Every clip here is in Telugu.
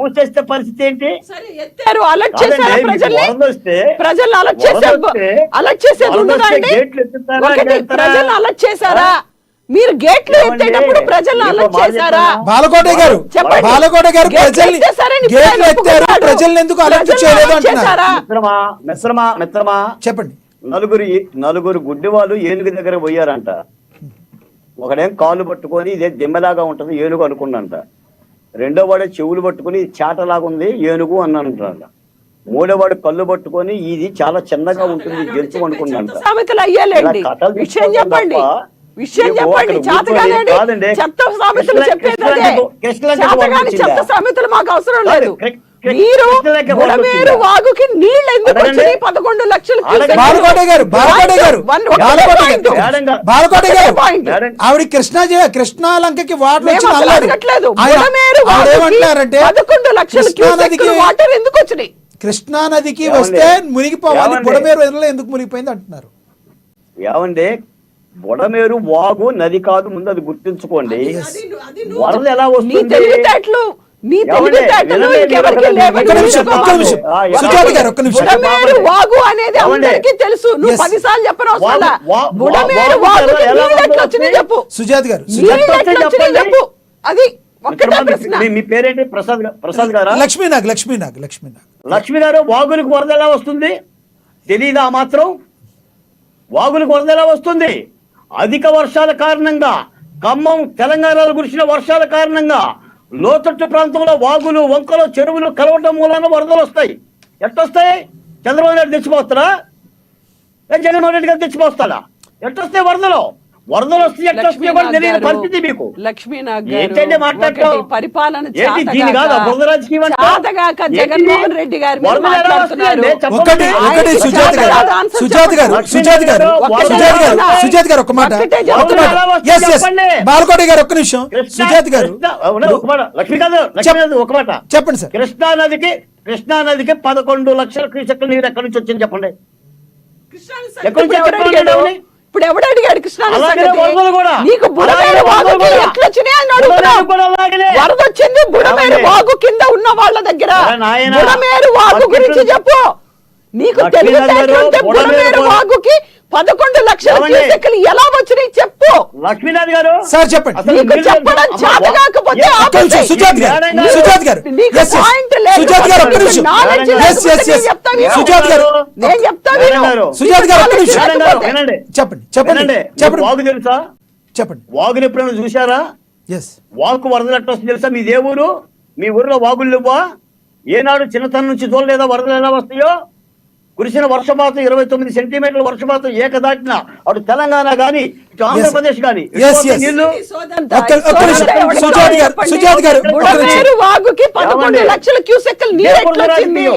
మూసేస్తే పరిస్థితి ఏంటి? ఎత్తారు, అలర్ట్ చేశారు ప్రజల్ని అలర్ట్ చేసేది ఉండదా అండి? ఒకటి, ప్రజల్ని అలర్ట్ చేశారా? మీరు గేట్లు ఎత్తేటప్పుడు ప్రజల్ని అలర్ట్ చేశారా? బాలకోట గారు ప్రజల్ని ఎందుకు అలర్ట్ చేయలేదు అంటున్నారు. మిత్రమా చెప్పండి. నలుగురు గుడ్డి వాళ్ళు ఏనుగు దగ్గర పోయారంట. ఒకడేం కాళ్ళు పట్టుకొని ఇదే దిమ్మలాగా ఉంటది ఏనుగు అనుకున్నంట. రెండో వాడు చెవులు పట్టుకుని చాటలాగా ఉంది ఏనుగు అన్నంట. మూడో వాడు కళ్ళు పట్టుకొని ఇది చాలా చిన్నగా ఉంటుంది జంతువు అనుకున్నంట. సామెతలు అయ్యాలండి. విషయం చెప్పండి, విషయం చెప్పండి. చాతగానే చెత్త సామెతలు చెప్పేది అదే. చాతగాని చెత్త సామెతలు మాకు అవసరం లేదు. మీరు బుడమేరు వాగుకి నీళ్ళు ఎందుకు వచ్చినాయి? 11 లక్షలు. ఆవిడ కృష్ణా లంకకి వాటర్ అడగట్లేదు. బుడమేరు వాగుకి 11 లక్షల క్యూసెక్కులు వాటర్ ఎందుకు వచ్చినాయి? కృష్ణా నదికి వస్తే మునిగిపోవాలి, బుడమేరు ఎందుకు మునిగిపోయింది అంటున్నారు. ఏమండి, బుడమేరు వాగు నది కాదు, ముందు అది గుర్తుంచుకోండి. వరద ఎలా వస్తుంది? వాగు అనేది అందరికీ తెలుసు. నువ్వు 10 సార్లు చెప్పనవసరం. బుడమేరు వాగు చెప్పు. సుజాత గారు చెప్పు. అది మీ పేరేంటి? ప్రసాద్ గారు. లక్ష్మీ గారు, వాగులకు వరద ఎలా వస్తుంది తెలీదా మాత్రం? వాగులకు వరద ఎలా వస్తుంది? అధిక వర్షాల కారణంగా, ఖమ్మం తెలంగాణలో కురిసిన వర్షాల కారణంగా లోతట్టు ప్రాంతంలో వాగులు, వంకలు, చెరువులు కలవటం మూలాన వరదలు వస్తాయి. ఎట్టొస్తాయి? చంద్రబాబు నాయుడు తెచ్చిపోస్తాడా? జగన్మోహన్ రెడ్డి గారు తెచ్చిపోస్తాడా? ఎట్టొస్తాయి వరదలు? వరదలు వస్తే ఎట్టొస్తాయి కూడా తెలియని పరిస్థితి మీకు. ఏంటంటే మాట్లాడతావు? పరిపాలన జగన్మోహన్ రెడ్డి గారు సుజాత్ గారు ఒక్క మాట. బాలకోట గారు ఒక్క నిమిషం. సుజాత్ గారు ఒక మాట చెప్పండి సార్. కృష్ణా నదికి 11 లక్షల క్యూసెక్కుల నీరు ఎక్కడి నుంచి వచ్చింది చెప్పండి. ఎక్కడి నుంచి? ఇప్పుడు ఎవడు అడిగాడు కృష్ణా? నీకు బుడమేరు వాగుకి ఎట్లా వచ్చినాయి అని అడుగుతున్నావు. వరద వచ్చింది బుడమేరు వాగు కింద ఉన్న వాళ్ళ దగ్గర. బుడమేరు వాగు గురించి చెప్పు. నీకు తెలియదు బుడమేరు వాగుకి 11 లక్షల క్యూసెక్కులు ఎలా వచ్చినాయి చెప్పు. లక్ష్మీనాథ్ గారు సార్ చెప్పండి. నీకు చెప్పడం చేత కాకపోతే సుజాత్ గారు చెప్పండి. వాగు తెలుసా? చెప్పండి. వాగులు ఎప్పుడైనా చూసారా? వాగు వరదలు ఎట్లా వస్తుంది తెలుసా? మీదే ఊరు? మీ ఊర్లో వాగులు లేవా? ఏనాడు చిన్నతనం నుంచి చూడలేదా వరదలు ఎలా వస్తాయో? కురిసిన వర్షపాతం 29 సెంటీమీటర్ల వర్షపాతం ఏకదాటిన అటు తెలంగాణ గాని ఇటు ఆంధ్రప్రదేశ్ గాని వాగుకి 11 లక్షల క్యూసెక్కులు నీరు ఎట్లా వచ్చింది?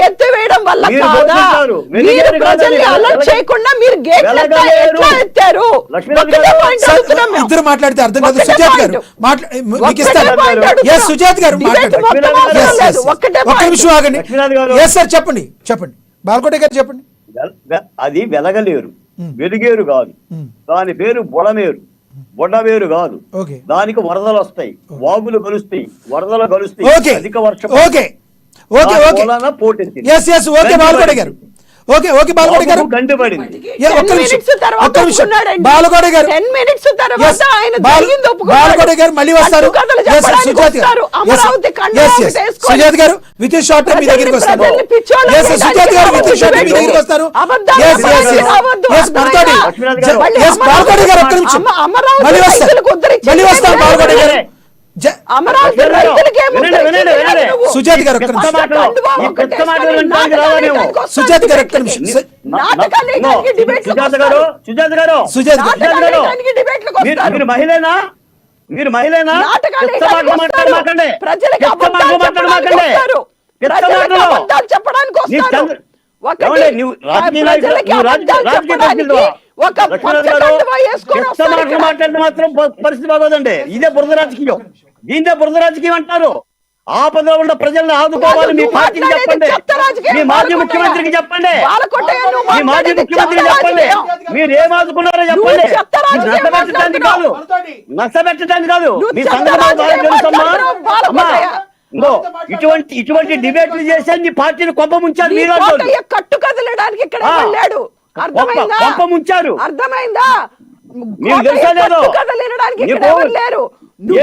ఎత్తివేయడం వల్ల కాదా? మీరు ప్రజల్ని అలర్ట్ చేయకుండా మీరు గేట్లు ఎట్లా ఎత్తారు? ఇద్దరు మాట్లాడితే అర్థం కాదు. సుజాత్ గారు సుజాత్ గారు చెప్పండి. బాలకోట గారు చెప్పండి. అది వెలగలేరు, వెలుగేరు కాదు. దాని పేరు బుడమేరు కాదు. దానికి వరదలు వస్తాయి, వాగులు కలుస్తాయి, వరదలు కలుస్తాయి. అధిక వర్షం బాలకోట గారు మళ్ళీ వస్తారు. సుజాత్ గారు విత్ షార్ట్ టైం మీ దగ్గరికి వస్తారు. సుజాత్ గారు విత్ షార్ట్ టైం మీ దగ్గరికి వస్తారు. బాలకోట గారు ఒక్క నిమిషం మళ్ళీ వస్తారు. బాలకోట గారు సుజాత్ గారు మహిళనా? మీరు మహిళనా? మాట్లాడితే మాత్రం పరిస్థితి బాగోదండి. ఇదే బురద రాజకీయం, దీందే బురద రాజకీయం అంటారు. ఆపదలో ఉన్న ప్రజలను ఆదుకోవాలి. మీ పార్టీకి చెప్పండి, మీ మాజీ ముఖ్యమంత్రికి చెప్పండి, మీ మాజీ ముఖ్యమంత్రికి చెప్పండి, మీరు ఏం ఆదుకున్నారో చెప్పండి. నష్టపెట్టడానికి కాదు, నష్టపెట్టడానికి కాదు. మీ సంఘటన బాగా తెలుసమ్మా. అమ్మా ఇంకో ఇటువంటి డిబేట్లు చేసి నీ పార్టీని కొంప ముంచారు మీరు. కట్టు కదలడానికి ఇక్కడ ఎవరు లేడు. అర్థమైందా? కొంప ముంచారు. అర్థమైందా? మీకు తెలుసా లేదో? కదలడానికి ఇక్కడ నీకు ఎవరు లేరు.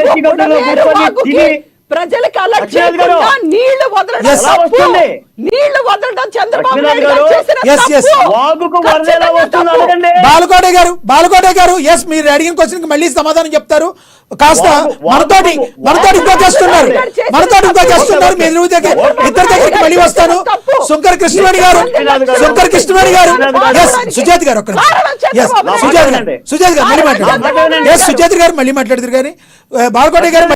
ఏసీ గదుల్లో కూర్చొని తిని ప్రజలకు అలర్ట్ లక్ష్మీనాథ్ గారు, చేయకుండా నీళ్లు వదలడం Yes. తప్పు. వస్తుంది. నీళ్లు వదలడం చంద్రబాబు లక్ష్మీనాథ్ నాయుడు గారు గారు, చేసిన Yes, yes. తప్పు. వాగుకు వరద ఎలా వస్తుంది తప్పు. అడగండి. బాలకోట గారు ఎస్ మీరు అడిగిన క్వశ్చన్ కి మళ్ళీ సమాధానం చెప్తారు. కాస్త మనతోటి ఇంకో గెస్ట్ ఉన్నారు, మీ ఎదురు దగ్గర ఇద్దరి దగ్గరికి మళ్ళీ వస్తాను. శంకర్ కృష్ణవేణి గారు ఎస్ సుజాత్ గారు సుజాత్ గారు మళ్ళీ మాట్లాడారు. సుజాత్ గారు మళ్ళీ మాట్లాడారు కానీ బాలకోట గారు